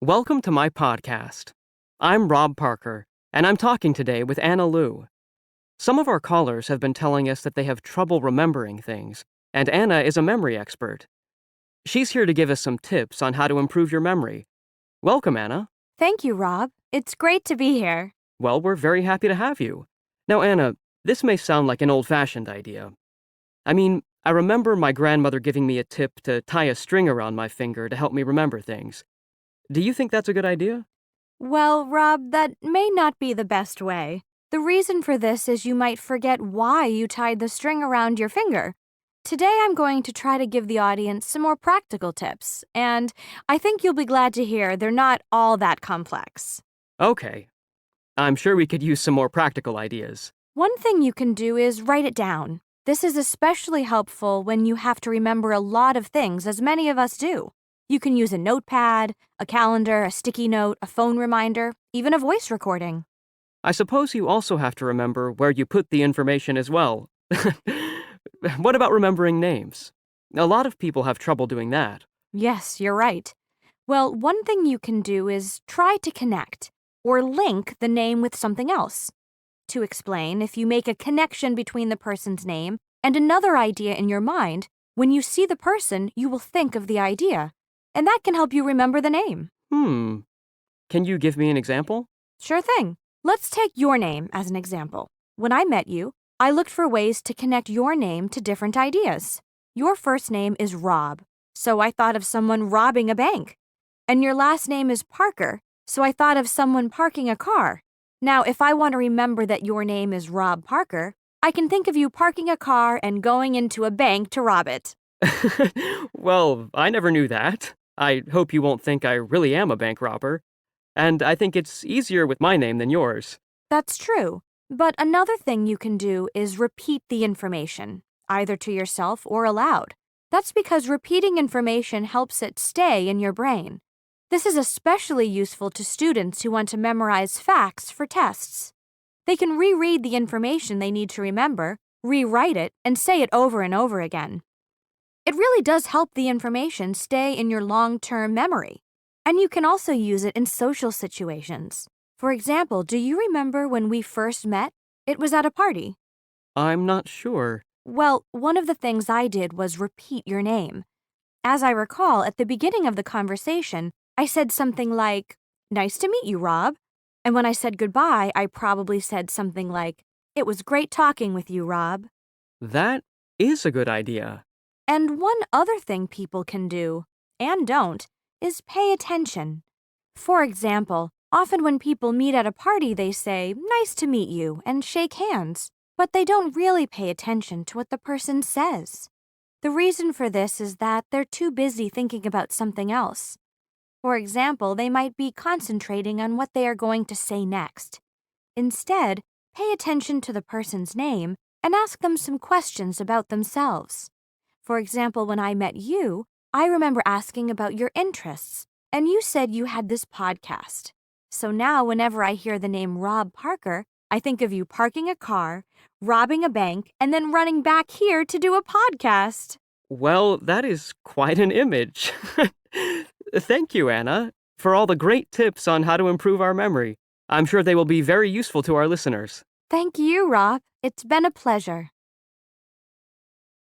Welcome to my podcast. I'm Rob Parker, and I'm talking today with Anna Liu. Some of our callers have been telling us that they have trouble remembering things, and Anna is a memory expert. She's here to give us some tips on how to improve your memory. Welcome, Anna. Thank you, Rob. It's great to be here. Well, we're very happy to have you. Now, Anna, this may sound like an old-fashioned idea. I remember my grandmother giving me a tip to tie a string around my finger to help me remember things. Do you think that's a good idea? Well, Rob, that may not be the best way. The reason for this is you might forget why you tied the string around your finger. Today I'm going to try to give the audience some more practical tips, and I think you'll be glad to hear they're not all that complex. Okay. I'm sure we could use some more practical ideas. One thing you can do is write it down. This is especially helpful when you have to remember a lot of things, as many of us do. You can use a notepad, a calendar, a sticky note, a phone reminder, even a voice recording. I suppose you also have to remember where you put the information as well. What about remembering names? A lot of people have trouble doing that. Yes, you're right. Well, one thing you can do is try to connect or link the name with something else. To explain, if you make a connection between the person's name and another idea in your mind, when you see the person, you will think of the idea, and that can help you remember the name. Can you give me an example? Sure thing. Let's take your name as an example. When I met you, I looked for ways to connect your name to different ideas. Your first name is Rob, so I thought of someone robbing a bank. And your last name is Parker, so I thought of someone parking a car. Now, if I want to remember that your name is Rob Parker, I can think of you parking a car and going into a bank to rob it. Well, I never knew that. I hope you won't think I really am a bank robber. And I think it's easier with my name than yours. That's true. But another thing you can do is repeat the information, either to yourself or aloud. That's because repeating information helps it stay in your brain. This is especially useful to students who want to memorize facts for tests. They can reread the information they need to remember, rewrite it, and say it over and over again. It really does help the information stay in your long-term memory. And you can also use it in social situations. For example, do you remember when we first met? It was at a party. I'm not sure. Well, one of the things I did was repeat your name. As I recall, at the beginning of the conversation, I said something like, "Nice to meet you, Rob." And when I said goodbye, I probably said something like, "It was great talking with you, Rob." That is a good idea. And one other thing people can do, and don't, is pay attention. For example, often when people meet at a party, they say, "Nice to meet you," and shake hands, but they don't really pay attention to what the person says. The reason for this is that they're too busy thinking about something else. For example, they might be concentrating on what they are going to say next. Instead, pay attention to the person's name and ask them some questions about themselves. For example, when I met you, I remember asking about your interests, and you said you had this podcast. So now whenever I hear the name Rob Parker, I think of you parking a car, robbing a bank, and then running back here to do a podcast. Well, that is quite an image. Thank you, Anna, for all the great tips on how to improve our memory. I'm sure they will be very useful to our listeners. Thank you, Rob. It's been a pleasure.